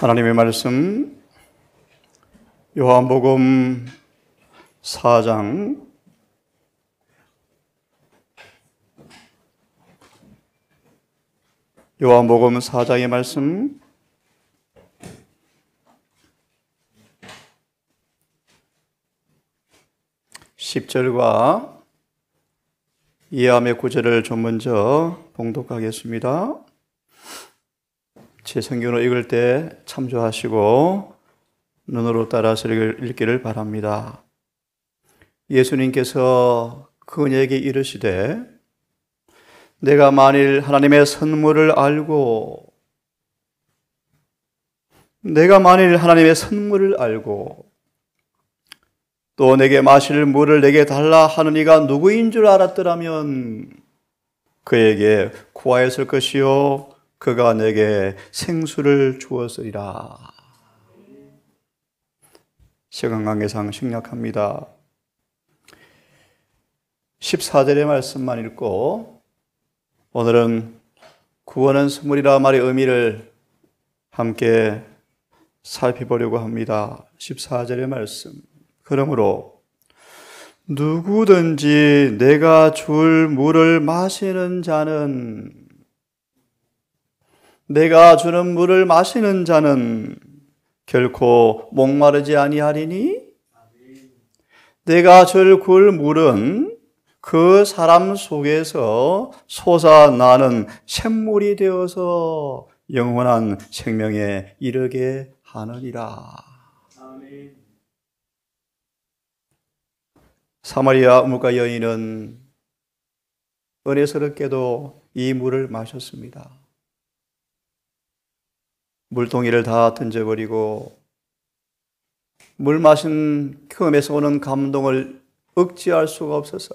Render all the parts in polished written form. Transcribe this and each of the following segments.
하나님의 말씀 요한복음 4장 4장의 말씀 10절과 이하의 9절을 좀 먼저 봉독하겠습니다. 제 성경을 읽을 때 참조하시고 눈으로 따라서 읽기를 바랍니다. 예수님께서 그녀에게 이르시되 내가 만일 하나님의 선물을 알고 또 내게 마실 물을 내게 달라 하는 이가 누구인 줄 알았더라면 그에게 구하였을 것이요 그가 내게 생수를 주었으리라. 시간관계상 생략합니다. 14절의 말씀만 읽고 오늘은 구원은 선물이라 말의 의미를 함께 살펴보려고 합니다. 14절의 말씀. 그러므로 누구든지 내가 줄 물을 마시는 자는 결코 목마르지 아니하리니 내가 줄 물은 그 사람 속에서 솟아나는 샘물이 되어서 영원한 생명에 이르게 하느니라. 아멘. 사마리아 우물가 여인은 은혜스럽게도 이 물을 마셨습니다. 물동이를 다 던져버리고 물 마신 경험에서 오는 감동을 억제할 수가 없어서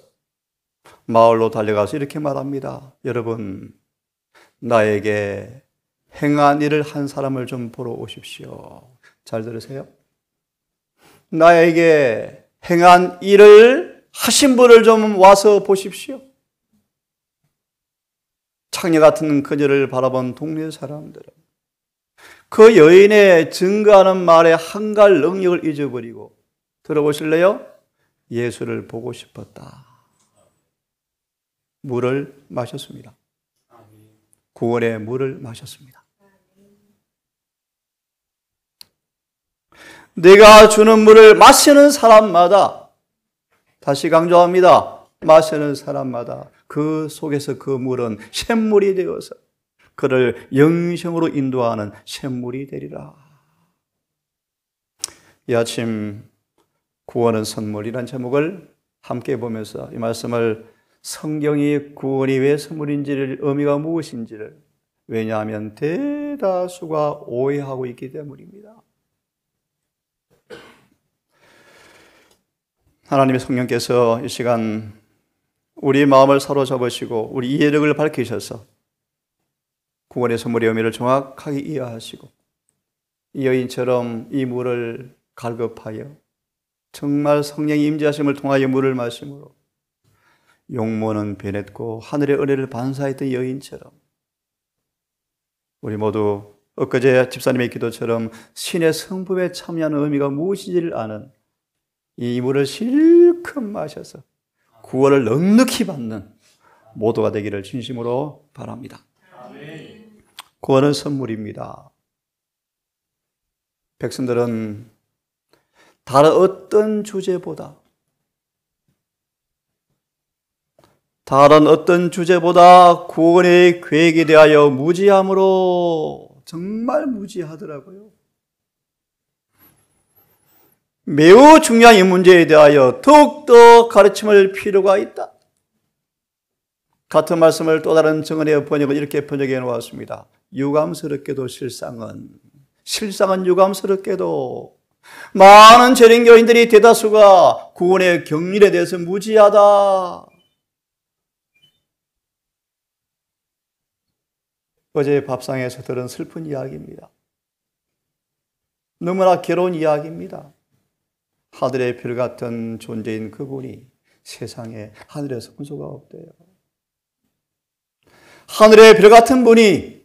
마을로 달려가서 이렇게 말합니다. 여러분, 나에게 행한 일을 한 사람을 좀 보러 오십시오. 잘 들으세요? 나에게 행한 일을 하신 분을 좀 와서 보십시오. 창녀 같은 그녀를 바라본 동네 사람들은 그 여인의 증거하는 말에 한갈 능력을 잊어버리고 들어보실래요? 예수를 보고 싶었다. 물을 마셨습니다. 구원의 물을 마셨습니다. 내가 주는 물을 마시는 사람마다, 다시 강조합니다. 마시는 사람마다 그 속에서 그 물은 샘물이 되어서 그를 영생으로 인도하는 샘물이 되리라. 이 아침 구원은 선물이라는 제목을 함께 보면서 이 말씀을 성경이 구원이 왜 선물인지를, 의미가 무엇인지를, 왜냐하면 대다수가 오해하고 있기 때문입니다. 하나님의 성령께서 이 시간 우리 마음을 사로잡으시고 우리 이해력을 밝히셔서 구원의 선물의 의미를 정확하게 이해하시고 이 여인처럼 이 물을 갈급하여 정말 성령의 임재하심을 통하여 물을 마심으로 용모는 변했고 하늘의 은혜를 반사했던 여인처럼 우리 모두 엊그제 집사님의 기도처럼 신의 성품에 참여하는 의미가 무엇인지를 아는 이 물을 실컷 마셔서 구원을 넉넉히 받는 모두가 되기를 진심으로 바랍니다. 구원은 선물입니다. 백성들은 다른 어떤 주제보다 구원의 계획에 대하여 무지함으로 정말 무지하더라고요. 매우 중요한 이 문제에 대하여 더욱더 가르침을 필요가 있다. 같은 말씀을 또 다른 정은의 번역은 이렇게 번역해 놓았습니다. 유감스럽게도 실상은 유감스럽게도 많은 재림교인들이 대다수가 구원의 경륜에 대해서 무지하다. 어제 밥상에서 들은 슬픈 이야기입니다. 너무나 괴로운 이야기입니다. 하늘의 별 같은 존재인 그분이 세상에 하늘에 성소가 없대요. 하늘의 별 같은 분이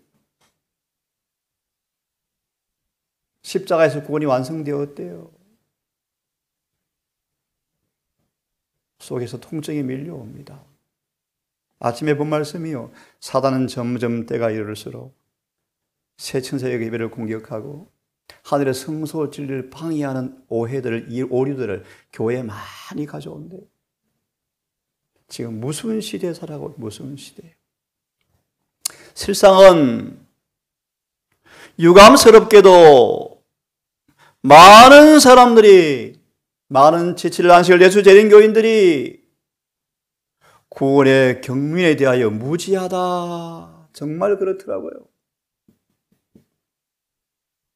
십자가에서 구원이 완성되었대요. 속에서 통증이 밀려옵니다. 아침에 본 말씀이요. 사단은 점점 때가 이를수록 새 천사의 예배를 공격하고 하늘의 성소 진리를 방해하는 오해들을, 이 오류들을 교회에 많이 가져온대요. 지금 무슨 시대에 살아가고 무슨 시대예요. 실상은 유감스럽게도 많은 사람들이, 많은 제7일 안식을 예수 재림교인들이 구원의 경륜에 대하여 무지하다. 정말 그렇더라고요.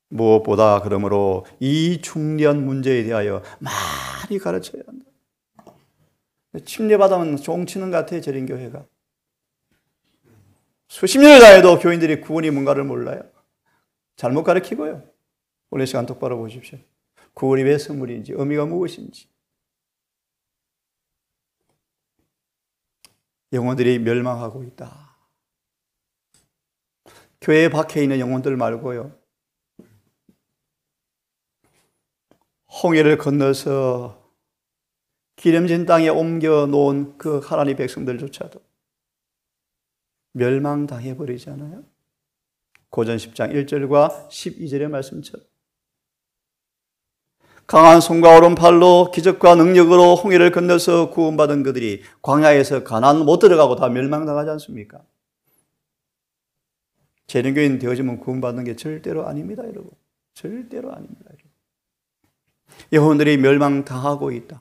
무엇보다 그러므로 이 중대한 문제에 대하여 많이 가르쳐야 한다. 침례받으면 종치는 것 같아요, 재림교회가. 수십 년을 다해도 교인들이 구원이 뭔가를 몰라요. 잘못 가르치고요. 오늘 시간 똑바로 보십시오. 구원이 왜 선물인지, 의미가 무엇인지. 영혼들이 멸망하고 있다. 교회에 박혀 있는 영혼들 말고요. 홍해를 건너서 기름진 땅에 옮겨 놓은 그 하나님의 백성들조차도 멸망당해버리잖아요. 고전 10장 1절과 12절의 말씀처럼. 강한 손과 오른팔로 기적과 능력으로 홍해를 건너서 구원받은 그들이 광야에서 가나안 못 들어가고 다 멸망당하지 않습니까? 재림교인 되어지면 구원받는 게 절대로 아닙니다, 여러분. 절대로 아닙니다, 여러분. 영혼들이 멸망당하고 있다.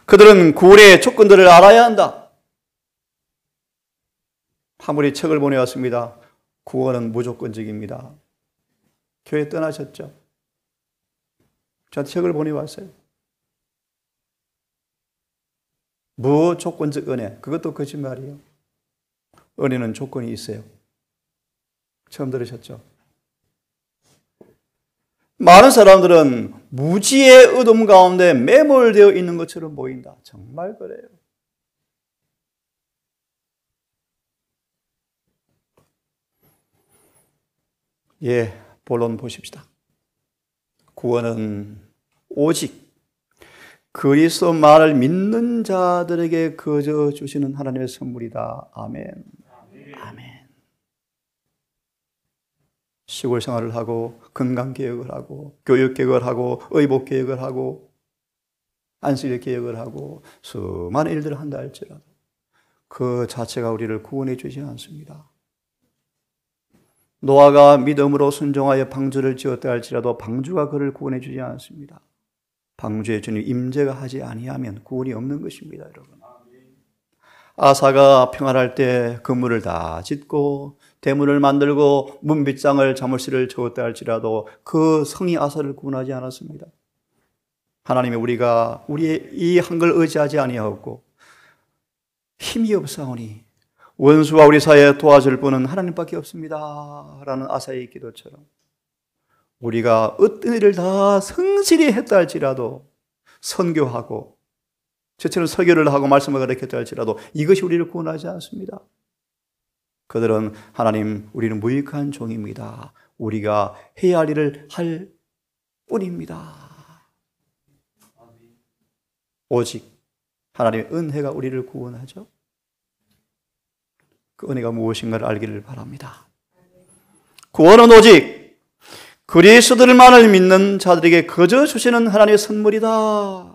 그들은 구원의 조건들을 알아야 한다. 하물이 책을 보내왔습니다. 구원은 무조건적입니다. 교회 떠나셨죠? 저한테 책을 보내왔어요. 무조건적 은혜. 그것도 거짓말이에요. 은혜는 조건이 있어요. 처음 들으셨죠? 많은 사람들은 무지의 어둠 가운데 매몰되어 있는 것처럼 보인다. 정말 그래요. 예, 본론 보십시다. 구원은 오직 그리스도 말을 믿는 자들에게 거저 주시는 하나님의 선물이다. 아멘. 아멘. 시골 생활을 하고 건강개혁을 하고 교육개혁을 하고 의복개혁을 하고 안식일 개혁을 하고 수많은 일들을 한다 할지라도 그 자체가 우리를 구원해 주지 않습니다. 노아가 믿음으로 순종하여 방주를 지었다 할지라도 방주가 그를 구원해 주지 않습니다. 방주에 주님 임재가 하지 아니하면 구원이 없는 것입니다, 여러분. 아사가 평안할 때 건물을 다 짓고 대문을 만들고 문빗장을 자물쇠를 채웠다 할지라도 그 성이 아사를 구원하지 않았습니다. 하나님이 우리가 우리의 이 한 걸 의지하지 아니하였고 힘이 없사오니 원수와 우리 사이에 도와줄 분은 하나님밖에 없습니다 라는 아사의 기도처럼 우리가 어떤 일을 다 성실히 했다 할지라도 선교하고 저처럼 설교를 하고 말씀을 가르쳤다 할지라도 이것이 우리를 구원하지 않습니다. 그들은 하나님 우리는 무익한 종입니다. 우리가 해야 할 일을 할 뿐입니다. 오직 하나님의 은혜가 우리를 구원하죠. 그 은혜가 무엇인가를 알기를 바랍니다. 구원은 오직 그리스도만을 믿는 자들에게 거저 주시는 하나님의 선물이다.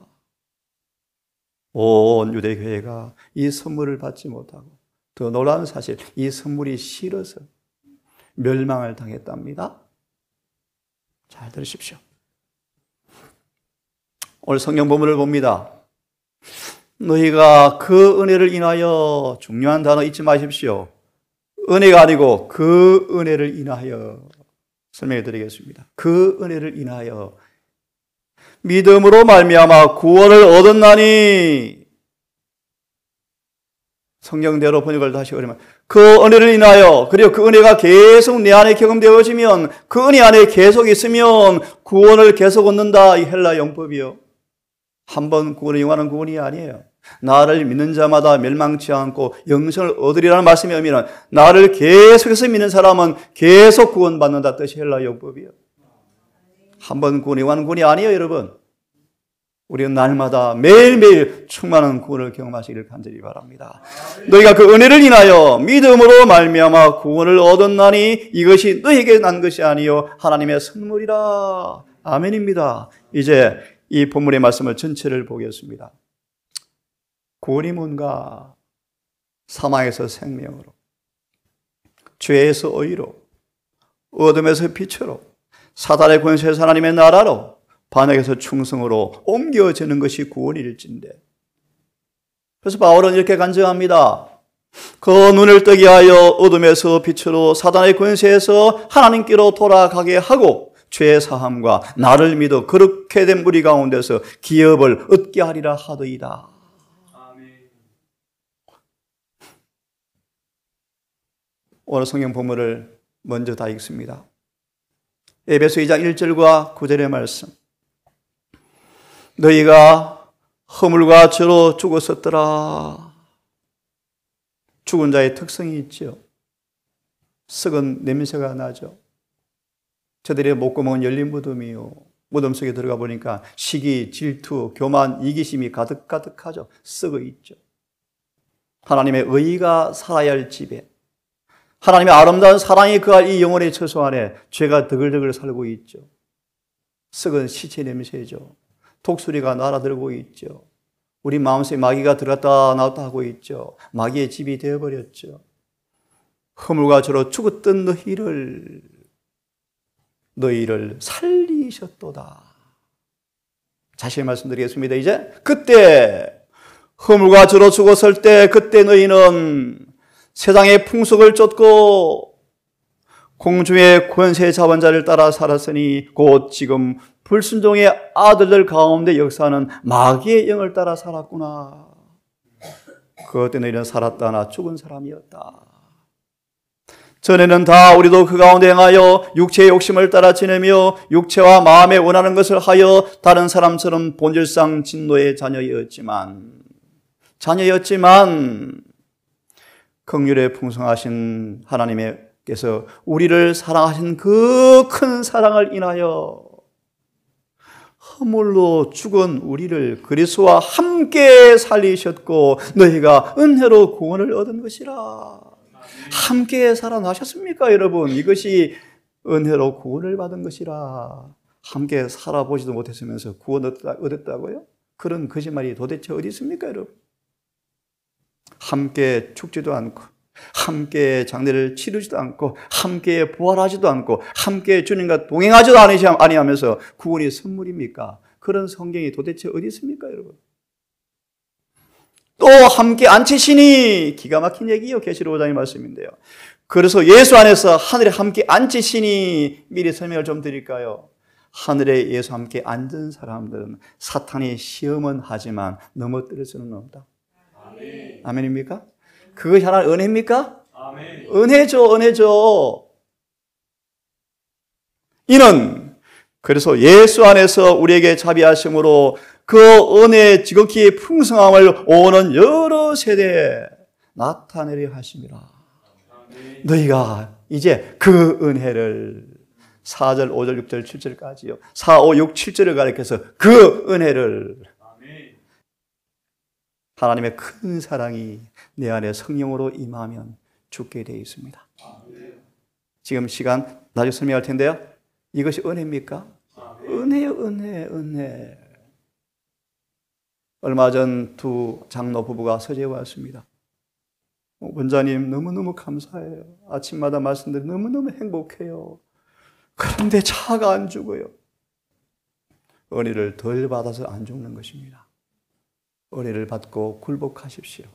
온 유대교회가 이 선물을 받지 못하고 더 놀라운 사실, 이 선물이 싫어서 멸망을 당했답니다. 잘 들으십시오. 오늘 성경 본문을 봅니다. 너희가 그 은혜를 인하여, 중요한 단어 잊지 마십시오. 은혜가 아니고 그 은혜를 인하여 설명해 드리겠습니다. 그 은혜를 인하여 믿음으로 말미암아 구원을 얻었나니, 성경대로 번역을 다시 어려면 그 은혜를 인하여, 그리고 그 은혜가 계속 내 안에 경험되어지면, 그 은혜 안에 계속 있으면 구원을 계속 얻는다. 이 헬라 용법이요. 한 번 구원을 영원한 구원이 아니에요. 나를 믿는 자마다 멸망치 않고 영생을 얻으리라는 말씀의 의미는 나를 계속해서 믿는 사람은 계속 구원받는다 뜻이 헬라 용법이에요. 한 번 구원이 완 구원이 아니에요, 여러분. 우리는 날마다 매일매일 충만한 구원을 경험하시기를 간절히 바랍니다. 너희가 그 은혜를 인하여 믿음으로 말미암아 구원을 얻었나니 이것이 너희에게 난 것이 아니요 하나님의 선물이라. 아멘입니다. 이제 이 본문의 말씀을 전체를 보겠습니다. 구원이 뭔가? 사망에서 생명으로, 죄에서 의로, 어둠에서 빛으로, 사단의 권세에서 하나님의 나라로, 반역에서 충성으로 옮겨지는 것이 구원일진데, 그래서 바울은 이렇게 간증합니다. 그 눈을 뜨게 하여 어둠에서 빛으로 사단의 권세에서 하나님께로 돌아가게 하고 죄의 사함과 나를 믿어 그렇게 된 무리 가운데서 기업을 얻게 하리라 하더이다. 오늘 성경 본문을 먼저 다 읽습니다. 에베소 2장 1절과 9절의 말씀. 너희가 허물과 죄로 죽었었더라. 죽은 자의 특성이 있죠. 썩은 냄새가 나죠. 저들의 목구멍은 열린 무덤이요. 무덤 속에 들어가 보니까 시기, 질투, 교만, 이기심이 가득가득하죠. 썩어 있죠. 하나님의 의가 살아야 할 집에, 하나님의 아름다운 사랑이 그할 이 영혼의 처소 안에 죄가 드글드글 살고 있죠. 썩은 시체 냄새죠. 독수리가 날아들고 있죠. 우리 마음속에 마귀가 들어갔다 나왔다 하고 있죠. 마귀의 집이 되어버렸죠. 허물과 죄로 죽었던 너희를 살리셨도다. 다시 말씀드리겠습니다. 이제 그때 허물과 죄로 죽었을 때 그때 너희는 세상의 풍속을 쫓고 공중의 권세 자원자를 따라 살았으니 곧 지금 불순종의 아들들 가운데 역사하는 마귀의 영을 따라 살았구나. 그때 너희는 살았다나 죽은 사람이었다. 전에는 다 우리도 그 가운데 행하여 육체의 욕심을 따라 지내며 육체와 마음에 원하는 것을 하여 다른 사람처럼 본질상 진노의 자녀였지만 긍휼에 풍성하신 하나님께서 우리를 사랑하신 그 큰 사랑을 인하여 허물로 죽은 우리를 그리스도와 함께 살리셨고 너희가 은혜로 구원을 얻은 것이라. 함께 살아나셨습니까, 여러분? 이것이 은혜로 구원을 받은 것이라. 함께 살아보지도 못했으면서 구원 얻었다고요? 그런 거짓말이 도대체 어디 있습니까, 여러분? 함께 죽지도 않고, 함께 장례를 치르지도 않고, 함께 부활하지도 않고, 함께 주님과 동행하지도 아니하면서 구원이 선물입니까? 그런 성경이 도대체 어디 있습니까, 여러분? 또 함께 앉히시니, 기가 막힌 얘기요. 계시록 5장의 말씀인데요. 그래서 예수 안에서 하늘에 함께 앉히시니, 미리 설명을 좀 드릴까요? 하늘에 예수 함께 앉은 사람들은 사탄이 시험은 하지만 넘어뜨릴 수는 없다. 아멘. 아멘입니까? 그것이 하나의 은혜입니까? 아멘. 은혜죠. 이는 그래서 예수 안에서 우리에게 자비하심으로 그 은혜의 지극히 풍성함을 오는 여러 세대에 나타내려 하심이라. 아멘. 너희가 이제 그 은혜를 4절, 5절, 6절, 7절까지요. 4, 5, 6, 7절을 가리켜서 그 은혜를 하나님의 큰 사랑이 내 안에 성령으로 임하면 죽게 되어 있습니다. 지금 시간 나중에 설명할 텐데요. 이것이 은혜입니까? 은혜요, 은혜. 얼마 전 두 장로 부부가 서재에 왔습니다. 원장님 너무너무 감사해요. 아침마다 말씀드려 너무너무 행복해요. 그런데 차가 안 죽어요. 은혜를 덜 받아서 안 죽는 것입니다. 은혜를 받고 굴복하십시오.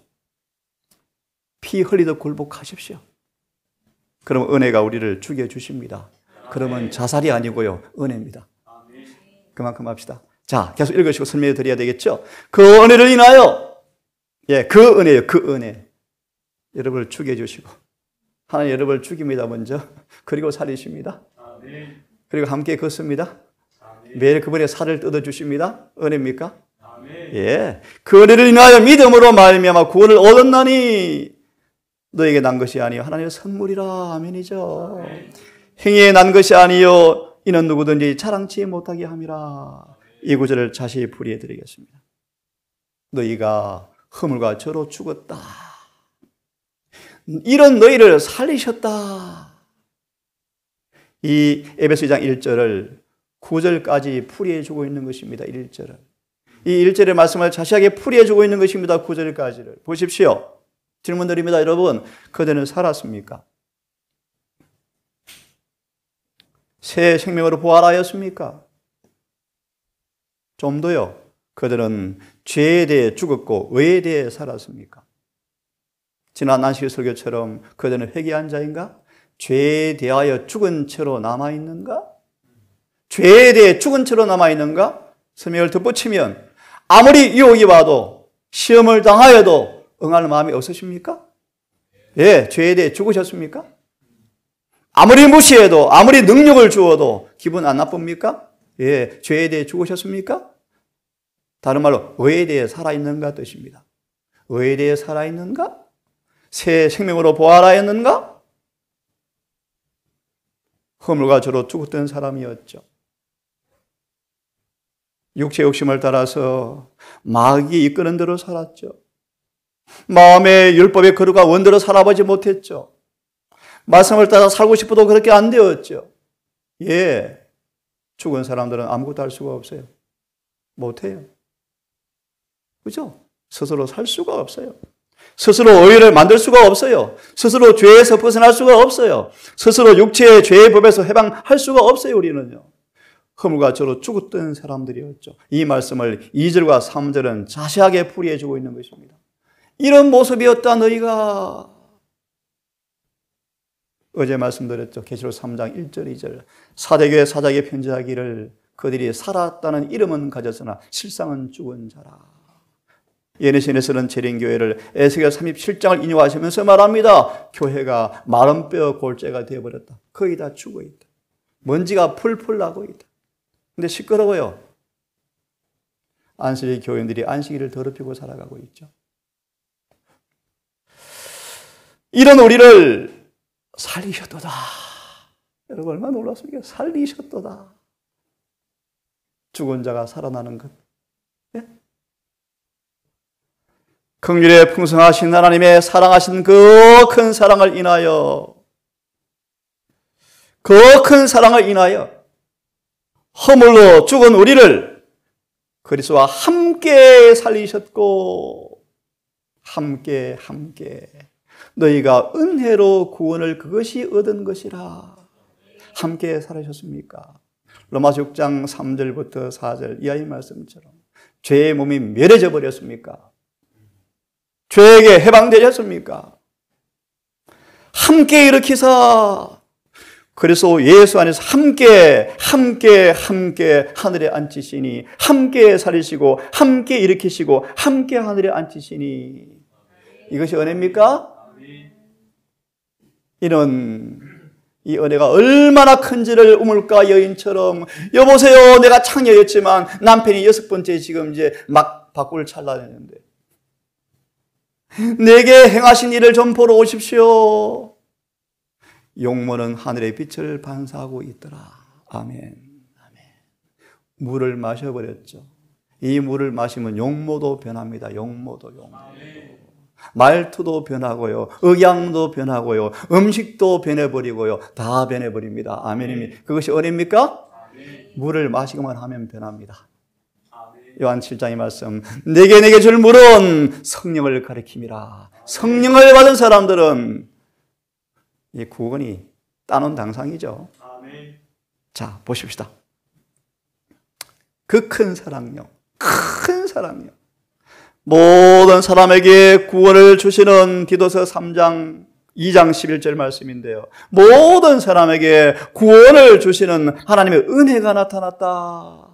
피 흘리듯 굴복하십시오. 그럼 은혜가 우리를 죽여주십니다. 그러면 자살이 아니고요, 은혜입니다. 그만큼 합시다. 자, 계속 읽으시고 설명해 드려야 되겠죠? 그 은혜를 인하여, 그 은혜예요, 그 은혜. 여러분을 죽여주시고, 하나님 여러분을 죽입니다, 먼저. 그리고 살리십니다. 그리고 함께 걷습니다. 매일 그분의 살을 뜯어주십니다. 은혜입니까? 예, 그 은혜를 인하여 믿음으로 말미암아 구원을 얻었나니 너에게 난 것이 아니요 하나님의 선물이라. 아멘이죠. 행위에 난 것이 아니요 이는 누구든지 자랑치 못하게 함이라. 이 구절을 자세히 풀이해 드리겠습니다. 너희가 허물과 저로 죽었다. 이런 너희를 살리셨다. 이 에베소 2장 1절을 9절까지 풀이해 주고 있는 것입니다. 1절을. 이 1절의 말씀을 자세하게 풀이해 주고 있는 것입니다. 9절까지를. 보십시오. 질문 드립니다. 여러분, 그대는 살았습니까? 새 생명으로 부활하였습니까? 좀 더요. 그들은 죄에 대해 죽었고 의에 대해 살았습니까? 지난 안식일 설교처럼 그들은 회개한 자인가? 죄에 대하여 죽은 채로 남아있는가? 죄에 대해 죽은 채로 남아있는가? 설명을 덧붙이면 아무리 유혹이 와도 시험을 당하여도 응할 마음이 없으십니까? 예, 죄에 대해 죽으셨습니까? 아무리 무시해도 아무리 능력을 주어도 기분 안 나쁩니까? 예, 죄에 대해 죽으셨습니까? 다른 말로 의에 대해 살아있는가 뜻입니다. 의에 대해 살아있는가? 새 생명으로 부활하였는가? 허물과 저로 죽었던 사람이었죠. 육체 욕심을 따라서 마귀 이끄는 대로 살았죠. 마음의 율법의 거룩과 원대로 살아보지 못했죠. 말씀을 따라 살고 싶어도 그렇게 안 되었죠. 예, 죽은 사람들은 아무것도 할 수가 없어요. 못해요. 그죠? 스스로 살 수가 없어요. 스스로 의를 만들 수가 없어요. 스스로 죄에서 벗어날 수가 없어요. 스스로 육체의 죄의 법에서 해방할 수가 없어요. 우리는요. 허물과 저로 죽었던 사람들이었죠. 이 말씀을 2절과 3절은 자세하게 풀이해 주고 있는 것입니다. 이런 모습이었다 너희가. 어제 말씀드렸죠. 계시록 3장 1절 2절. 사대교회 사자에게 편지하기를 그들이 살았다는 이름은 가졌으나 실상은 죽은 자라. 예내신에서는 재림교회를 에스겔 37장을 인용하시면서 말합니다. 교회가 마른 뼈 골재가 되어버렸다. 거의 다 죽어있다. 먼지가 풀풀 나고 있다. 근데 시끄러워요. 안식일 교인들이 안식일을 더럽히고 살아가고 있죠. 이런 우리를 살리셨도다. 여러분 얼마나 놀랐습니까? 살리셨도다. 죽은 자가 살아나는 것. 예? 긍휼에 풍성하신 하나님의 사랑하신 그 큰 사랑을 인하여 허물로 죽은 우리를 그리스도와 함께 살리셨고 함께 너희가 은혜로 구원을 그것이 얻은 것이라. 함께 살으셨습니까? 로마서 6장 3절부터 4절 이하의 말씀처럼 죄의 몸이 멸해져 버렸습니까? 죄에게 해방되셨습니까? 함께 일으키사 그래서 예수 안에서 함께 하늘에 앉히시니 함께 살리시고 함께 일으키시고 함께 하늘에 앉히시니 이것이 은혜입니까? 이 은혜가 얼마나 큰지를 우물가 여인처럼 여보세요 내가 창녀였지만 남편이 6번째 지금 이제 막 바꿀 찰나였는데 내게 행하신 일을 좀 보러 오십시오. 용모는 하늘의 빛을 반사하고 있더라. 아멘. 물을 마셔버렸죠. 이 물을 마시면 용모도 변합니다. 용모도. 말투도 변하고요. 의향도 변하고요. 음식도 변해버리고요. 다 변해버립니다. 아멘입니다. 그것이 은혜입니까? 물을 마시기만 하면 변합니다. 요한 7장의 말씀 내게 줄 물은 성령을 가리킴이라. 성령을 받은 사람들은 이 구원이 따놓은 당상이죠. 자 보십시다. 그 큰 사랑요. 모든 사람에게 구원을 주시는 디도서 3장 2장 11절 말씀인데요. 모든 사람에게 구원을 주시는 하나님의 은혜가 나타났다.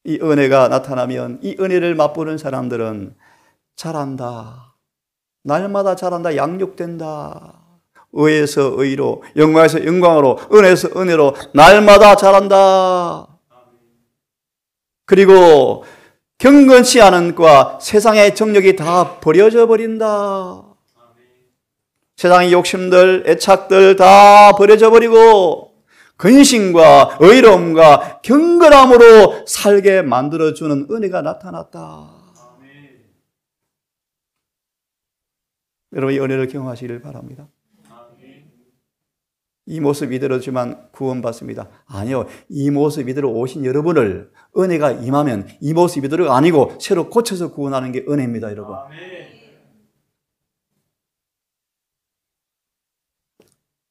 이 은혜가 나타나면 이 은혜를 맛보는 사람들은 자란다. 날마다 자란다. 양육된다. 의에서 의로, 영광에서 영광으로, 은혜에서 은혜로 날마다 자란다. 그리고 경건치 않은 과 세상의 정욕이 다 버려져 버린다. 세상의 욕심들, 애착들 다 버려져 버리고 근심과 의로움과 경건함으로 살게 만들어주는 은혜가 나타났다. 여러분, 이 은혜를 경험하시기를 바랍니다. 이 모습 이대로지만 구원받습니다. 아니요. 이 모습 이대로 오신 여러분을 은혜가 임하면 이 모습 이대로가 아니고 새로 고쳐서 구원하는 게 은혜입니다, 여러분.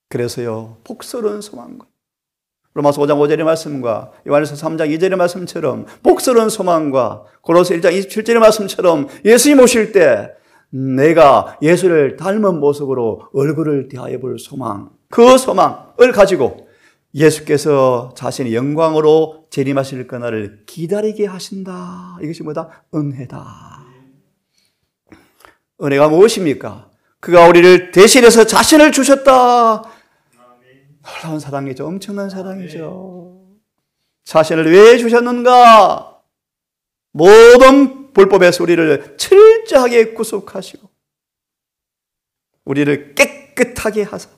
그래서요, 복스러운 소망과 로마서 5장 5절의 말씀과 요한일서 3장 2절의 말씀처럼 복스러운 소망과 고로새 1장 27절의 말씀처럼 예수님 오실 때 내가 예수를 닮은 모습으로 얼굴을 대하여 볼 소망, 그 소망을 가지고 예수께서 자신의 영광으로 재림하실 그날을 기다리게 하신다. 이것이 뭐다? 은혜다. 은혜가 무엇입니까? 그가 우리를 대신해서 자신을 주셨다. 놀라운 사랑이죠. 엄청난 사랑이죠. 자신을 왜 주셨는가? 모든 불법에서 우리를 철저하게 구속하시고 우리를 깨끗하게 하사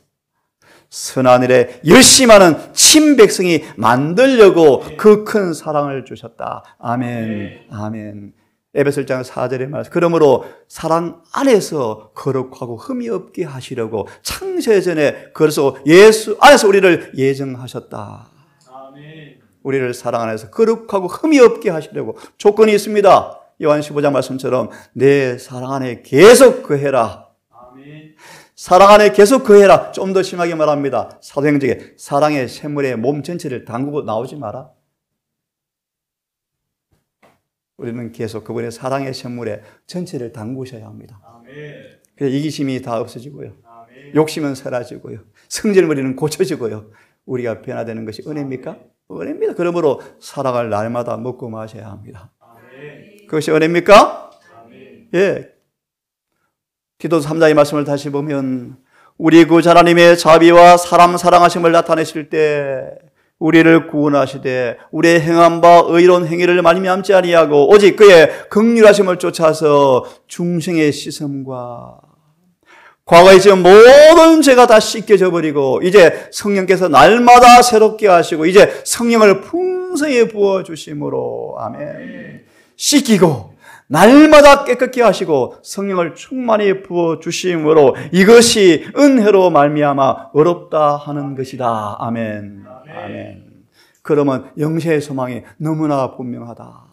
선하늘에 열심히 하는 친백성이 만들려고 그 큰 사랑을 주셨다. 아멘. 아멘. 에베소 1장 4절의 말씀. 그러므로 사랑 안에서 거룩하고 흠이 없게 하시려고 창세전에 그래서 예수 안에서 우리를 예정하셨다. 아멘. 우리를 사랑 안에서 거룩하고 흠이 없게 하시려고 조건이 있습니다. 요한 15장 말씀처럼 내 사랑 안에 계속 거해라. 아멘. 사랑 안에 계속 거해라. 좀 더 심하게 말합니다. 사도행전에 사랑의 샘물에 몸 전체를 담그고 나오지 마라. 우리는 계속 그분의 사랑의 샘물에 전체를 담그셔야 합니다. 그래서 이기심이 다 없어지고요. 욕심은 사라지고요. 성질머리는 고쳐지고요. 우리가 변화되는 것이 은혜입니까? 은혜입니다. 그러므로 사랑을 날마다 먹고 마셔야 합니다. 그것이 은혜입니까? 예. 디도서 3장의 말씀을 다시 보면 우리 구주 하나님의 자비와 사람 사랑하심을 나타내실 때 우리를 구원하시되 우리의 행한 바 의로운 행위를 말미암지 아니하고 오직 그의 긍휼하심을 쫓아서 중생의 씻음과 과거에 지은 모든 죄가 다 씻겨져 버리고 이제 성령께서 날마다 새롭게 하시고 이제 성령을 풍성히 부어주심으로 아멘. 씻기고 날마다 깨끗게 하시고 성령을 충만히 부어주심으로 이것이 은혜로 말미암아 어렵다 하는 것이다. 아멘. 아멘. 그러면 영생의 소망이 너무나 분명하다.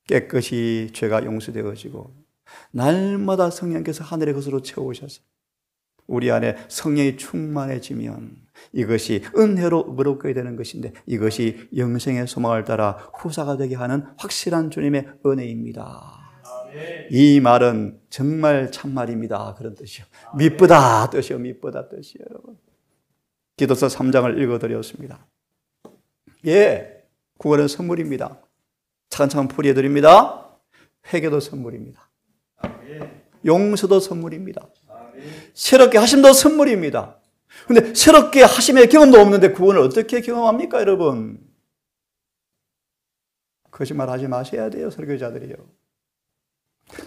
깨끗이 죄가 용서되어지고 날마다 성령께서 하늘의 것으로 채우셔서 우리 안에 성령이 충만해지면 이것이 은혜로 의롭게 되는 것인데 이것이 영생의 소망을 따라 후사가 되게 하는 확실한 주님의 은혜입니다. 이 말은 정말 참말입니다. 그런 뜻이요. 미쁘다 뜻이요. 미쁘다 뜻이요. 여러분. 디도서 3장을 읽어드렸습니다. 예, 구원은 선물입니다. 차근차근 풀이해드립니다. 회개도 선물입니다. 용서도 선물입니다. 새롭게 하심도 선물입니다. 근데 새롭게 하심의 경험도 없는데 구원을 어떻게 경험합니까, 여러분? 거짓말 하지 마셔야 돼요, 설교자들이요.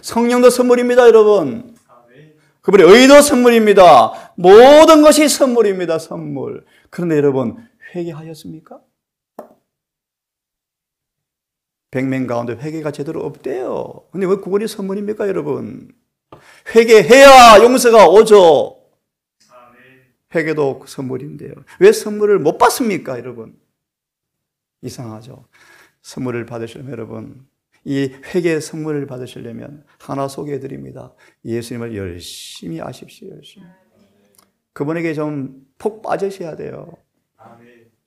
성령도 선물입니다, 여러분. 그분의 의도 선물입니다. 모든 것이 선물입니다, 선물. 그런데 여러분, 회개하였습니까? 100명 가운데 회개가 제대로 없대요. 근데 왜 구원이 선물입니까, 여러분? 회개해야 용서가 오죠. 회개도 선물인데요. 왜 선물을 못 받습니까, 여러분? 이상하죠. 선물을 받으시려면 여러분, 이 회개의 선물을 받으시려면 하나 소개해 드립니다. 예수님을 열심히 아십시오. 열심히. 그분에게 좀 푹 빠지셔야 돼요.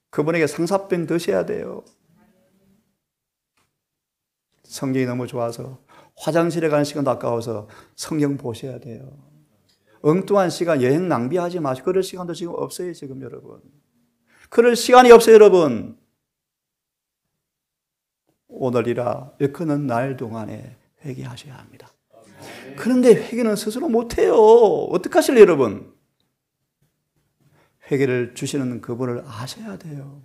그분에게 상사병 드셔야 돼요. 성경이 너무 좋아서 화장실에 가는 시간도 아까워서 성경 보셔야 돼요. 엉뚱한 시간 여행 낭비하지 마시고 그럴 시간도 지금 없어요. 지금 여러분. 그럴 시간이 없어요. 여러분. 오늘이라 일컫는 날 동안에 회개하셔야 합니다. 그런데 회개는 스스로 못해요. 어떡하실래요, 여러분? 회개를 주시는 그분을 아셔야 돼요.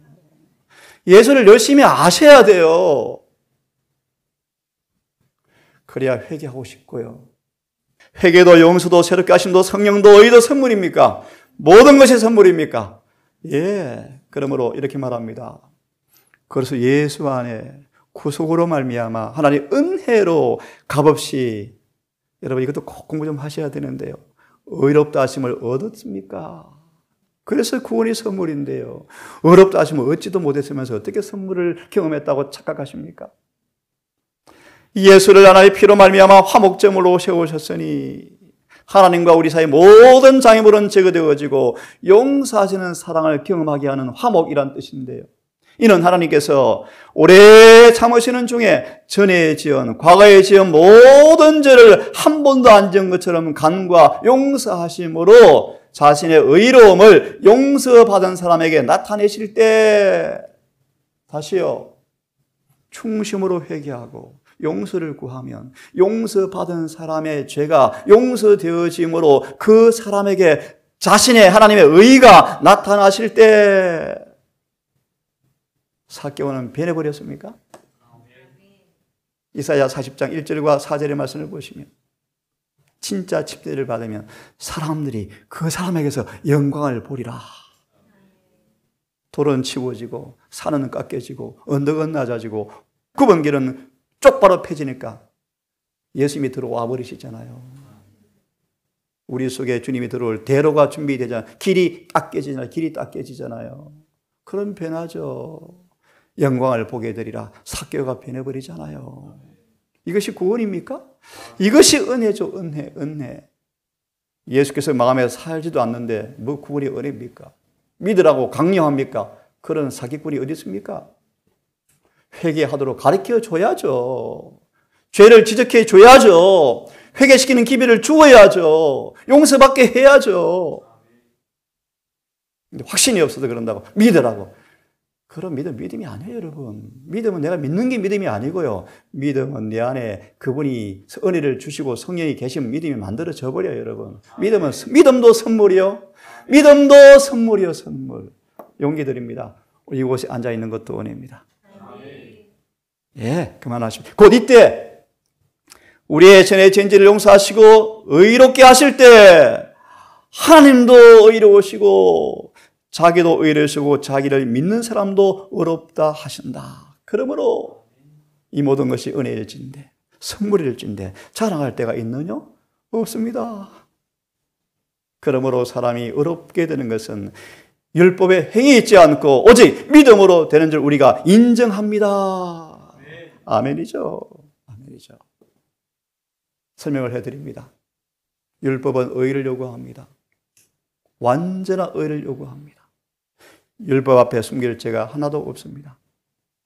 예수를 열심히 아셔야 돼요. 그래야 회개하고 싶고요. 회개도 용서도 새롭게 하심도 성령도 의도 선물입니까? 모든 것이 선물입니까? 예. 그러므로 이렇게 말합니다. 그래서 예수 안에 구속으로 말미암아 하나님 은혜로 값없이, 여러분 이것도 꼭 공부 좀 하셔야 되는데요, 의롭다 하심을 얻었습니까? 그래서 구원이 선물인데요, 의롭다 하심을 얻지도 못했으면서 어떻게 선물을 경험했다고 착각하십니까? 예수를 하나의 피로 말미암아 화목제물로 세우셨으니 하나님과 우리 사이 모든 장애물은 제거되어지고 용서하시는 사랑을 경험하게 하는 화목이란 뜻인데요, 이는 하나님께서 오래 참으시는 중에 전에 지은 과거에 지은 모든 죄를 한 번도 안 지은 것처럼 간과 용서하심으로 자신의 의로움을 용서받은 사람에게 나타내실 때, 다시요, 충심으로 회개하고 용서를 구하면 용서받은 사람의 죄가 용서되어짐으로 그 사람에게 자신의 하나님의 의가 나타나실 때 삭개오는 변해버렸습니까? 이사야 40장 1절과 4절의 말씀을 보시면 진짜 칙대를 받으면 사람들이 그 사람에게서 영광을 보리라. 돌은 치워지고 산은 깎여지고 언덕은 낮아지고 굽은 길은 쪽바로 펴지니까 예수님이 들어와 버리시잖아요. 우리 속에 주님이 들어올 대로가 준비되잖아요. 길이 딱 깨지잖아요. 그럼 변하죠. 영광을 보게 되리라. 삭개오가 변해버리잖아요. 이것이 구원입니까? 이것이 은혜죠. 은혜. 예수께서 마음에 살지도 않는데 뭐 구원이 은혜입니까? 믿으라고 강요합니까? 그런 사기꾼이 어디 있습니까? 회개하도록 가르쳐 줘야죠. 죄를 지적해 줘야죠. 회개시키는 기회를 주어야죠. 용서받게 해야죠. 근데 확신이 없어서 그런다고 믿으라고. 그런 믿음이 아니에요, 여러분. 믿음은 내가 믿는 게 믿음이 아니고요. 믿음은 내 안에 그분이 은혜를 주시고 성령이 계시면 믿음이 만들어져 버려요, 여러분. 믿음도 선물이요. 믿음도 선물이요, 선물. 용기 드립니다. 이곳에 앉아 있는 것도 은혜입니다. 예, 그만하십시오. 곧 이때 우리의 전의 죄인지를 용서하시고 의롭게 하실 때 하나님도 의로우시고 자기도 의로우시고 자기를 믿는 사람도 의롭다 하신다. 그러므로 이 모든 것이 은혜일진데 선물일진데 자랑할 때가 있느냐? 없습니다. 그러므로 사람이 의롭게 되는 것은 율법에 행위 있지 않고 오직 믿음으로 되는 줄 우리가 인정합니다. 아멘이죠. 아멘이죠. 설명을 해드립니다. 율법은 의를 요구합니다. 완전한 의를 요구합니다. 율법 앞에 숨길 죄가 하나도 없습니다.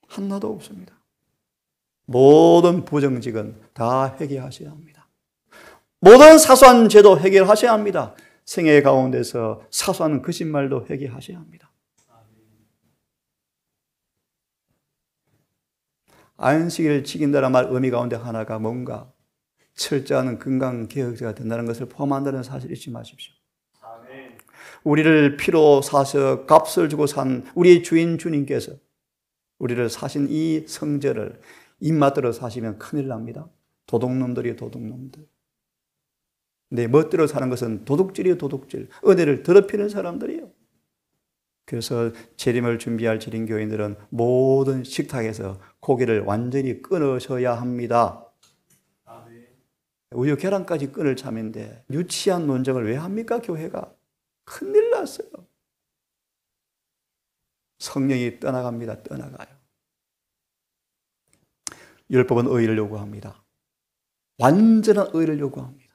하나도 없습니다. 모든 부정직은 다 회개하셔야 합니다. 모든 사소한 죄도 해결하셔야 합니다. 생애 가운데서 사소한 거짓말도 회개하셔야 합니다. 안식일을 지킨다는 말 의미 가운데 하나가 뭔가 철저한 건강개혁자가 된다는 것을 포함한다는 사실을 잊지 마십시오. 우리를 피로 사서 값을 주고 산 우리의 주인 주님께서 우리를 사신 이 성전을 입맛대로 사시면 큰일 납니다. 도둑놈들이에요, 도둑놈들. 내 멋대로 사는 것은 도둑질이에요, 도둑질. 은혜를 더럽히는 사람들이에요. 그래서 재림을 준비할 재림교인들은 모든 식탁에서 고기를 완전히 끊으셔야 합니다. 우유 계란까지 끊을 참인데 유치한 논쟁을 왜 합니까, 교회가? 큰일 났어요. 성령이 떠나갑니다. 떠나가요. 율법은 의를 요구합니다. 완전한 의를 요구합니다.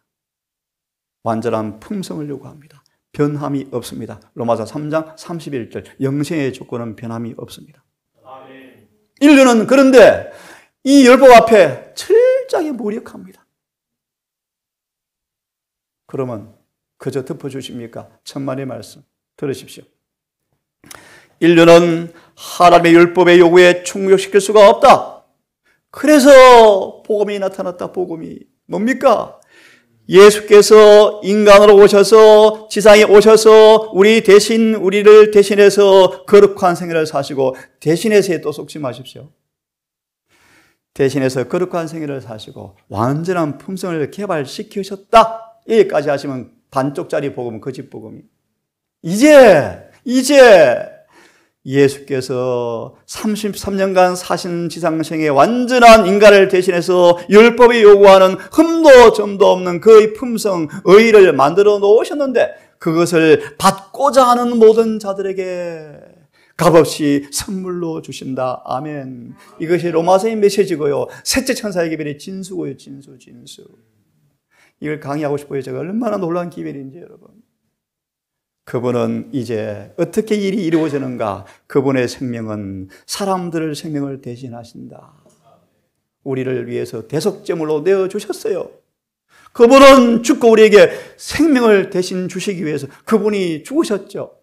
완전한 품성을 요구합니다. 변함이 없습니다. 로마서 3장 31절 영생의 조건은 변함이 없습니다. 아멘. 인류는 그런데 이 율법 앞에 철저하게 무력합니다. 그러면 그저 덮어주십니까? 천만의 말씀 들으십시오. 인류는 하나님의 율법의 요구에 충족시킬 수가 없다. 그래서 복음이 나타났다. 복음이 뭡니까? 예수께서 인간으로 오셔서 지상에 오셔서 우리를 대신해서 거룩한 생애를 사시고 대신해서에 또 속지 마십시오. 대신해서 거룩한 생애를 사시고 완전한 품성을 개발시키셨다. 여기까지 하시면 반쪽짜리 복음은 거짓 복음이. 이제 예수께서 33년간 사신 지상생에 완전한 인간을 대신해서 율법이 요구하는 흠도 점도 없는 그의 품성, 의의를 만들어 놓으셨는데 그것을 받고자 하는 모든 자들에게 값없이 선물로 주신다. 아멘. 이것이 로마서의 메시지고요. 셋째 천사의 기별의 진수고요. 진수. 이걸 강의하고 싶어요. 제가 얼마나 놀라운 기별인지 여러분. 그분은 이제 어떻게 일이 이루어지는가? 그분의 생명은 사람들의 생명을 대신하신다. 우리를 위해서 대속제물로 내어주셨어요. 그분은 죽고 우리에게 생명을 대신 주시기 위해서 그분이 죽으셨죠.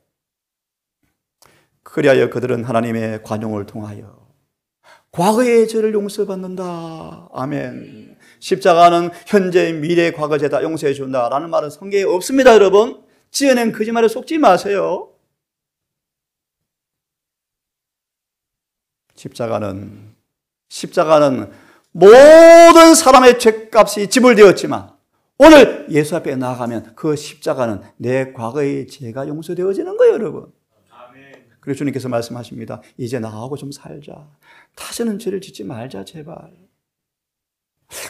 그리하여 그들은 하나님의 관용을 통하여 과거의 죄를 용서받는다. 아멘. 십자가는 현재, 미래, 과거 죄 다 용서해 준다라는 말은 성경에 없습니다, 여러분. 지어낸 거짓말에 속지 마세요. 십자가는 모든 사람의 죄값이 지불되었지만 오늘 예수 앞에 나아가면 그 십자가는 내 과거의 죄가 용서되어지는 거예요, 여러분. 그래서 주님께서 말씀하십니다. 이제 나하고 좀 살자. 다시는 죄를 짓지 말자, 제발.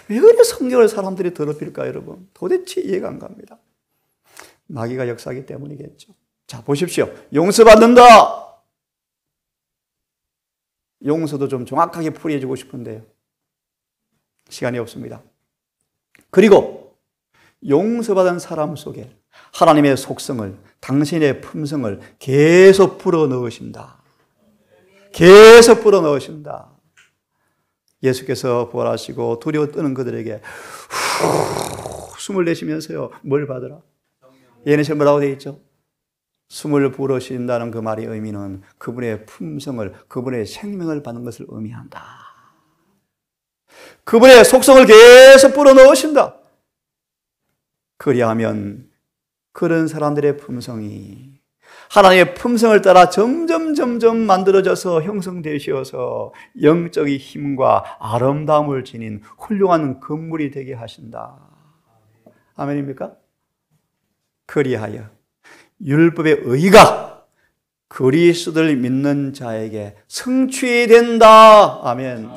왜 그래 성경을 사람들이 더럽힐까, 여러분? 도대체 이해가 안 갑니다. 마귀가 역사하기 때문이겠죠. 자, 보십시오. 용서받는다. 용서도 좀 정확하게 풀이해주고 싶은데요. 시간이 없습니다. 그리고 용서받은 사람 속에 하나님의 속성을, 당신의 품성을 계속 불어넣으신다. 계속 불어넣으신다. 예수께서 부활하시고 두려워 떠는 그들에게 숨을 내쉬면서요. 뭘 받으라? 예언에서 뭐라고 되어 있죠? 숨을 불어쉬는다는 그 말의 의미는 그분의 품성을, 그분의 생명을 받는 것을 의미한다. 그분의 속성을 계속 불어넣으신다. 그리하면 그런 사람들의 품성이 하나님의 품성을 따라 점점 만들어져서 형성되셔서 영적인 힘과 아름다움을 지닌 훌륭한 건물이 되게 하신다. 아멘입니까? 그리하여 율법의 의가 그리스도를 믿는 자에게 성취된다. 아멘.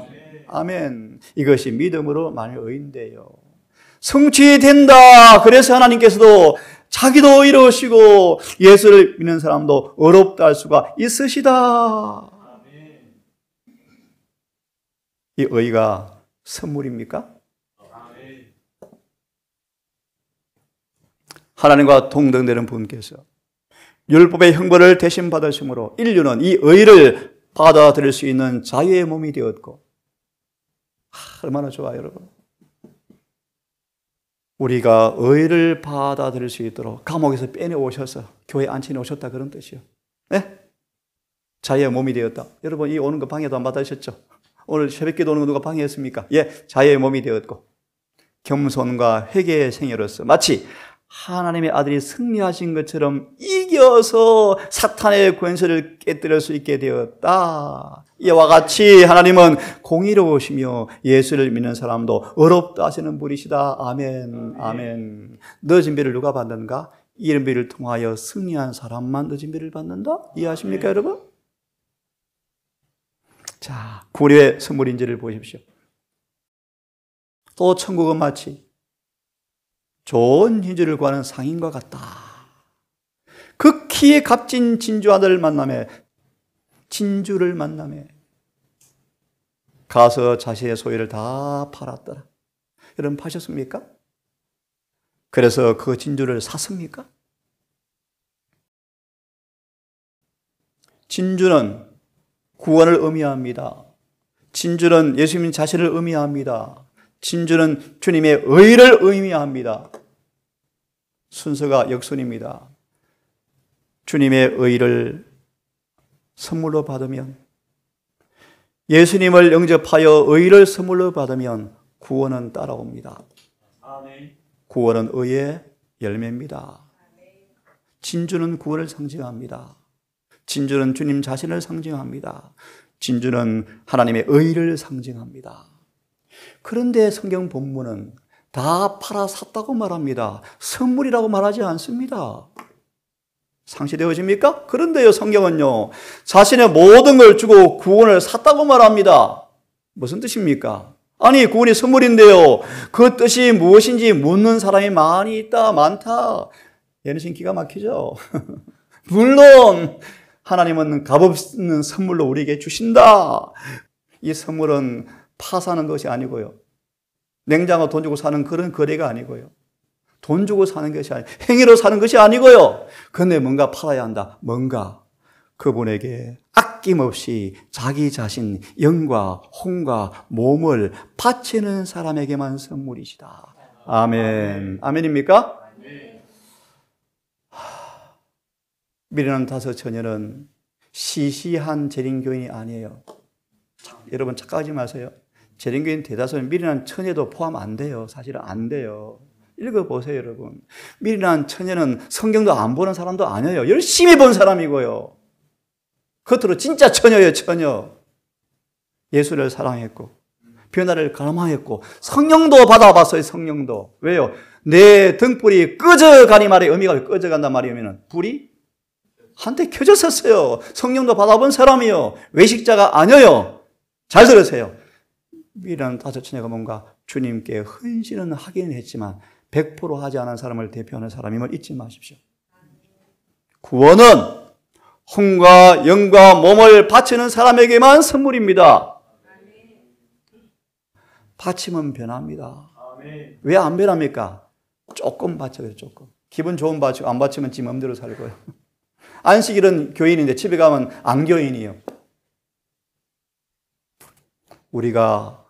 아멘. 이것이 믿음으로 만일 의인데요. 성취된다. 그래서 하나님께서도 자기도 의로우시고 예수를 믿는 사람도 의롭다 할 수가 있으시다. 이 의가 선물입니까? 하나님과 동등되는 분께서 율법의 형벌을 대신 받으심으로 인류는 이 의를 받아들일 수 있는 자유의 몸이 되었고, 얼마나 좋아요, 여러분. 우리가 의를 받아들일 수 있도록 감옥에서 빼내오셔서 교회에 앉혀 오셨다, 그런 뜻이요. 네? 자유의 몸이 되었다. 여러분, 이 오는 거 방해도 안 받으셨죠? 오늘 새벽기도 오는 거 누가 방해했습니까? 예, 자유의 몸이 되었고 겸손과 회개의 생애로서 마치 하나님의 아들이 승리하신 것처럼 이겨서 사탄의 권세를 깨뜨릴 수 있게 되었다. 이와 같이 하나님은 공의로우시며 예수를 믿는 사람도 의롭다 하시는 분이시다. 아멘. 아멘. 늦은 비를 누가 받는가? 이른 비를 통하여 승리한 사람만 늦은 비를 받는다? 이해하십니까, 여러분? 자, 구원의 선물인지를 보십시오. 또 천국은 마치 좋은 진주를 구하는 상인과 같다. 극히 값진 진주 아들을 만나매, 진주를 만나매 가서 자신의 소유를 다 팔았더라. 여러분 파셨습니까? 그래서 그 진주를 샀습니까? 진주는 구원을 의미합니다. 진주는 예수님 자신을 의미합니다. 진주는 주님의 의를 의미합니다. 순서가 역순입니다. 주님의 의를 선물로 받으면, 예수님을 영접하여 의를 선물로 받으면 구원은 따라옵니다. 구원은 의의 열매입니다. 진주는 구원을 상징합니다. 진주는 주님 자신을 상징합니다. 진주는 하나님의 의를 상징합니다. 그런데 성경 본문은 다 팔아 샀다고 말합니다. 선물이라고 말하지 않습니다. 상시되어집니까? 그런데요, 성경은요, 자신의 모든 걸 주고 구원을 샀다고 말합니다. 무슨 뜻입니까? 아니, 구원이 선물인데요, 그 뜻이 무엇인지 묻는 사람이 많이 있다, 많다. 얘는 지금 기가 막히죠? 물론, 하나님은 값없는 선물로 우리에게 주신다. 이 선물은 파사는 것이 아니고요. 냉장고 돈 주고 사는 그런 거래가 아니고요. 돈 주고 사는 것이 아니고 행위로 사는 것이 아니고요. 그런데 뭔가 팔아야 한다. 뭔가 그분에게 아낌없이 자기 자신, 영과 혼과 몸을 바치는 사람에게만 선물이시다. 아멘. 아멘입니까? 미련한 다섯 처녀는 시시한 재림교인이 아니에요. 여러분 착각하지 마세요. 재림교인 대다수는 미련한 처녀도 포함 안 돼요. 사실은 안 돼요. 읽어보세요, 여러분. 미련한 처녀는 성경도 안 보는 사람도 아니에요. 열심히 본 사람이고요. 겉으로 진짜 처녀예요, 처녀. 예수를 사랑했고 변화를 갈망했고 성령도 받아봤어요, 성령도. 왜요? 내 등불이 꺼져가니 말의 의미가 왜 꺼져간단 말이면 불이 한때 켜졌었어요. 성령도 받아본 사람이요. 외식자가 아니에요. 잘 들으세요. 미련한 다섯 처녀가 뭔가 주님께 헌신은 하긴 했지만 100% 하지 않은 사람을 대표하는 사람임을 잊지 마십시오. 구원은 혼과 영과 몸을 바치는 사람에게만 선물입니다. 바치면 변합니다. 왜 안 변합니까? 조금 바쳐요, 조금. 기분 좋은 바치고 안 바치면 지 마음대로 살고요. 안식일은 교인인데 집에 가면 안 교인이에요. 우리가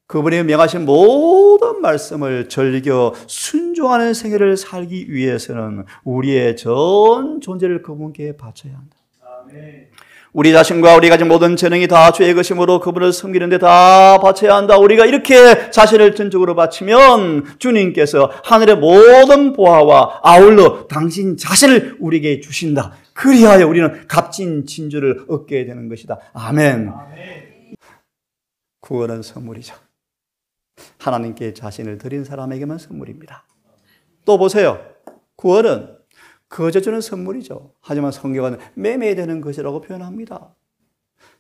그분의 명하신 모든 말씀을 즐겨 순종하는 생애를 살기 위해서는 우리의 전 존재를 그분께 바쳐야 한다. 아멘. 우리 자신과 우리 가진 모든 재능이 다 주의 것이므로 그분을 섬기는 데 다 바쳐야 한다. 우리가 이렇게 자신을 전적으로 바치면 주님께서 하늘의 모든 보화와 아울러 당신 자신을 우리에게 주신다. 그리하여 우리는 값진 진주를 얻게 되는 것이다. 아멘. 아멘. 구원은 선물이죠. 하나님께 자신을 드린 사람에게만 선물입니다. 또 보세요. 구원은 거저주는 선물이죠. 하지만 성경은 매매되는 것이라고 표현합니다.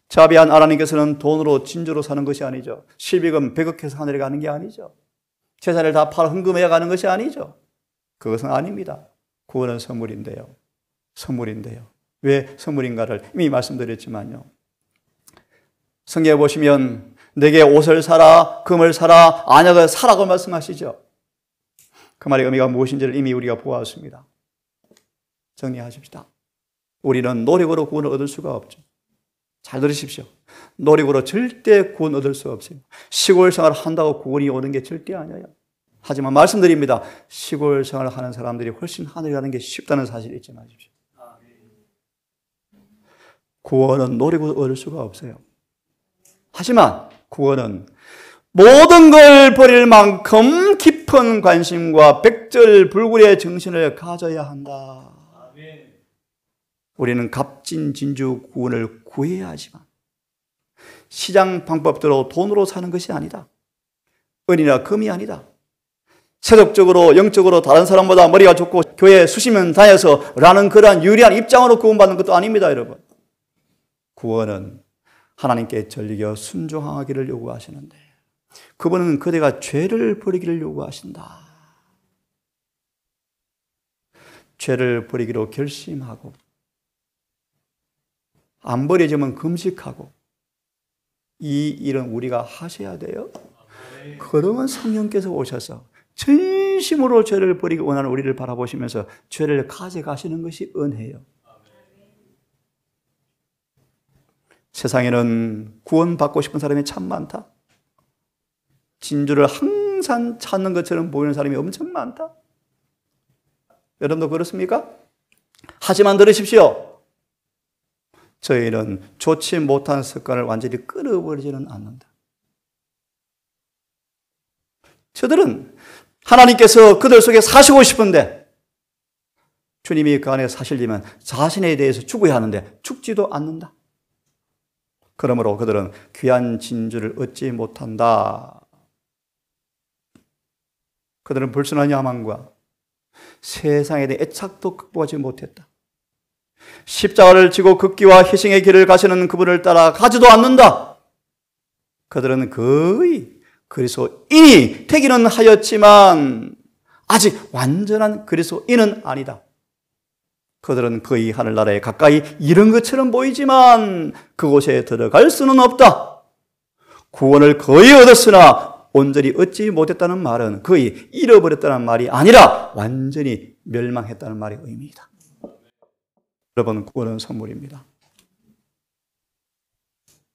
자비한 하나님께서는 돈으로 진주로 사는 것이 아니죠. 실비금 100억해서 하늘에 가는 게 아니죠. 재산을 다 팔아 헌금해야 가는 것이 아니죠. 그것은 아닙니다. 구원은 선물인데요. 선물인데요. 왜 선물인가를 이미 말씀드렸지만요. 성경에 보시면 내게 옷을 사라, 금을 사라, 안약을 사라고 말씀하시죠. 그 말의 의미가 무엇인지를 이미 우리가 보았습니다. 정리하십시다. 우리는 노력으로 구원을 얻을 수가 없죠. 잘 들으십시오. 노력으로 절대 구원 얻을 수 없어요. 시골 생활을 한다고 구원이 오는 게 절대 아니에요. 하지만 말씀드립니다. 시골 생활을 하는 사람들이 훨씬 하늘에 가는 게 쉽다는 사실을 잊지 마십시오. 구원은 노력으로 얻을 수가 없어요. 하지만 구원은 모든 걸 버릴 만큼 깊은 관심과 백절불굴의 정신을 가져야 한다. 우리는 값진 진주 구원을 구해야 하지만 시장 방법대로 돈으로 사는 것이 아니다. 은이나 금이 아니다. 세속적으로 영적으로 다른 사람보다 머리가 좋고 교회 수십 년 다녀서 라는 그러한 유리한 입장으로 구원받는 것도 아닙니다, 여러분. 구원은 하나님께 전리겨 순종하기를 요구하시는데 그분은 그대가 죄를 버리기를 요구하신다. 죄를 버리기로 결심하고 안 버려지면 금식하고 이 일은 우리가 하셔야 돼요. 그러면 성령께서 오셔서 진심으로 죄를 버리기 원하는 우리를 바라보시면서 죄를 가져가시는 것이 은혜예요. 세상에는 구원받고 싶은 사람이 참 많다. 진주를 항상 찾는 것처럼 보이는 사람이 엄청 많다. 여러분도 그렇습니까? 하지만 들으십시오. 저희는 좋지 못한 습관을 완전히 끊어버리지는 않는다. 저들은 하나님께서 그들 속에 사시고 싶은데 주님이 그 안에 사시려면 자신에 대해서 죽어야 하는데 죽지도 않는다. 그러므로 그들은 귀한 진주를 얻지 못한다. 그들은 불순한 야망과 세상에 대해 애착도 극복하지 못했다. 십자가를 지고 극기와 희생의 길을 가시는 그분을 따라 가지도 않는다. 그들은 거의 그리스도인이 되기는 하였지만 아직 완전한 그리스도인은 아니다. 그들은 거의 하늘나라에 가까이 이른 것처럼 보이지만 그곳에 들어갈 수는 없다. 구원을 거의 얻었으나 온전히 얻지 못했다는 말은 거의 잃어버렸다는 말이 아니라 완전히 멸망했다는 말의 의미이다. 여러분, 구원은 선물입니다.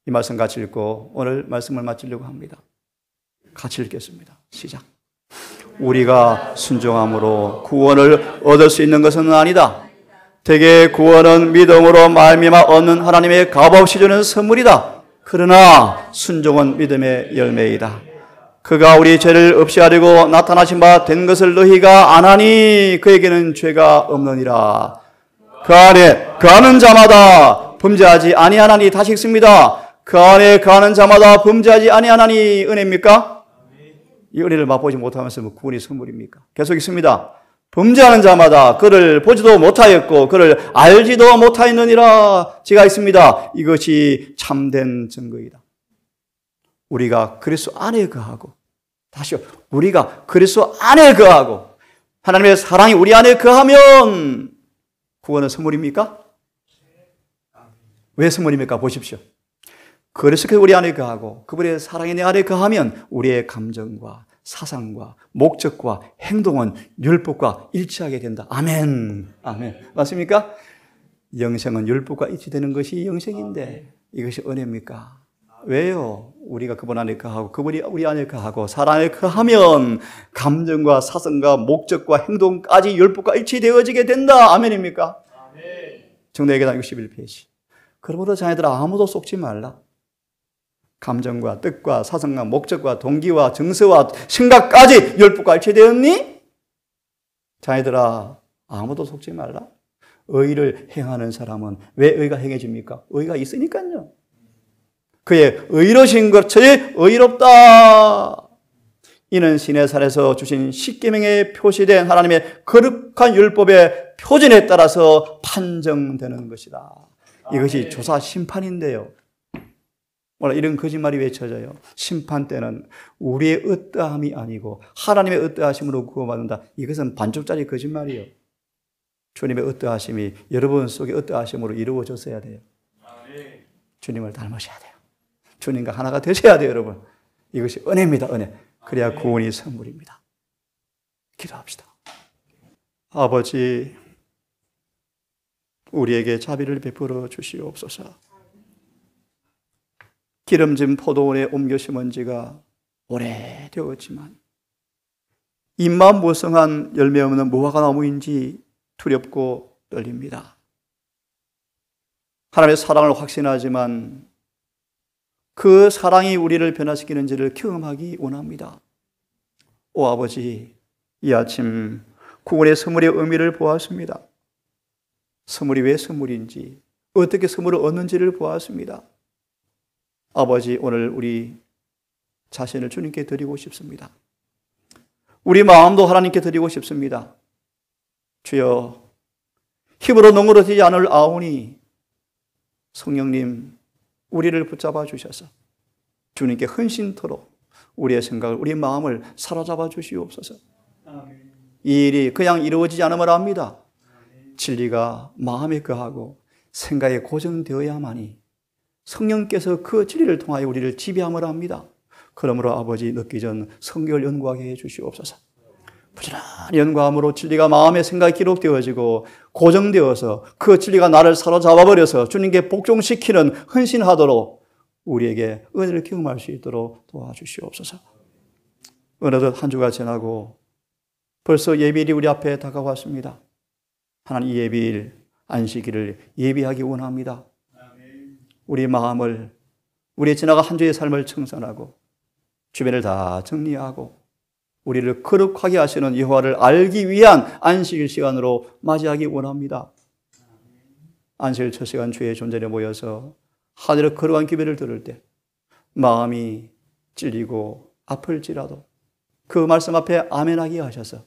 이 말씀 같이 읽고 오늘 말씀을 마치려고 합니다. 같이 읽겠습니다. 시작. 우리가 순종함으로 구원을 얻을 수 있는 것은 아니다. 대개 구원은 믿음으로 말미암아 얻는 하나님의 값없이 주는 선물이다. 그러나 순종은 믿음의 열매이다. 그가 우리 죄를 없이 하려고 나타나신 바 된 것을 너희가 아나니 그에게는 죄가 없느니라. 그 안에 거하는 자마다 범죄하지 아니하나니. 다시 읽습니다. 그 안에 거하는 자마다 범죄하지 아니하나니. 은혜입니까? 이 은혜를 맛보지 못하면서 구원이 선물입니까? 계속 있습니다. 범죄하는 자마다 그를 보지도 못하였고 그를 알지도 못하였느니라. 제가 있습니다. 이것이 참된 증거이다. 우리가 그리스도 안에 거하고, 다시요, 우리가 그리스도 안에 거하고 하나님의 사랑이 우리 안에 거하면 구원은 선물입니까? 왜 선물입니까? 보십시오. 그리스도께서 우리 안에 거하고 그분의 사랑이 내 안에 거하면 우리의 감정과 사상과 목적과 행동은 율법과 일치하게 된다. 아멘. 아멘. 맞습니까? 영생은 율법과 일치되는 것이 영생인데 이것이 은혜입니까? 왜요? 우리가 그분 안에 거하고 그분이 우리 안에 거하고 사랑 안에 거하면 감정과 사상과 목적과 행동까지 율법과 일치되어지게 된다. 아멘입니까? 아멘. 정례계단 61페이지. 그러므로 자녀들아 아무도 속지 말라. 감정과 뜻과 사상과 목적과 동기와 정서와 생각까지 율법과 일치되었니? 자녀들아 아무도 속지 말라. 의를 행하는 사람은 왜 의가 행해집니까? 의가 있으니까요. 그의 의로신 것처럼 의롭다. 이는 시내산에서 주신 십계명에 표시된 하나님의 거룩한 율법의 표준에 따라서 판정되는 것이다. 이것이 조사 심판인데요. 뭐라 이런 거짓말이 외쳐져요. 심판 때는 우리의 어떠함이 아니고 하나님의 어떠하심으로 구원받는다. 이것은 반쪽짜리 거짓말이에요. 주님의 어떠하심이 여러분 속에 어떠하심으로 이루어졌어야 돼요. 주님을 닮으셔야 돼요. 주님과 하나가 되셔야 돼요, 여러분. 이것이 은혜입니다, 은혜. 그래야 구원이 선물입니다. 기도합시다. 아버지, 우리에게 자비를 베풀어 주시옵소서. 기름진 포도원에 옮겨 심은 지가 오래되었지만 잎만 무성한 열매 없는 무화과 나무인지 두렵고 떨립니다. 하나님의 사랑을 확신하지만 그 사랑이 우리를 변화시키는지를 경험하기 원합니다. 오 아버지, 이 아침 구원의 선물의 의미를 보았습니다. 선물이 왜 선물인지, 어떻게 선물을 얻는지를 보았습니다. 아버지, 오늘 우리 자신을 주님께 드리고 싶습니다. 우리 마음도 하나님께 드리고 싶습니다. 주여, 힘으로 능으로되지 않을 아오니 성령님 우리를 붙잡아 주셔서 주님께 헌신토록 우리의 생각을, 우리 마음을 사로잡아 주시옵소서. 이 일이 그냥 이루어지지 않음을 압니다. 진리가 마음에 거하고 생각에 고정되어야만이 성령께서 그 진리를 통하여 우리를 지배함을 합니다. 그러므로 아버지, 늦기 전 성경을 연구하게 해 주시옵소서. 부지런히 연구함으로 진리가 마음의 생각에 기록되어지고 고정되어서 그 진리가 나를 사로잡아버려서 주님께 복종시키는 헌신하도록 우리에게 은혜를 경험할 수 있도록 도와주시옵소서. 어느덧 한 주가 지나고 벌써 예비일이 우리 앞에 다가왔습니다. 하나님, 이 예비일, 안식일을 예비하기 원합니다. 우리 마음을, 우리의 지나가 한 주의 삶을 청산하고 주변을 다 정리하고 우리를 거룩하게 하시는 여호와를 알기 위한 안식일 시간으로 맞이하기 원합니다. 안식일 첫 시간 주의 존전에 모여서 하늘의 거룩한 기별을 들을 때 마음이 찔리고 아플지라도 그 말씀 앞에 아멘하게 하셔서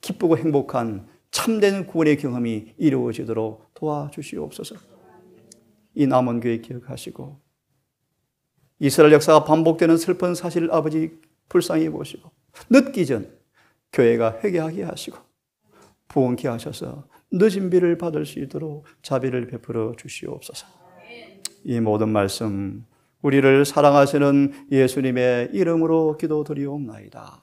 기쁘고 행복한 참된 구원의 경험이 이루어지도록 도와주시옵소서. 이 남은 교회 기억하시고 이스라엘 역사가 반복되는 슬픈 사실을 아버지 불쌍히 보시고 늦기 전 교회가 회개하게 하시고 부흥케 하셔서 늦은 비를 받을 수 있도록 자비를 베풀어 주시옵소서. 이 모든 말씀 우리를 사랑하시는 예수님의 이름으로 기도드리옵나이다.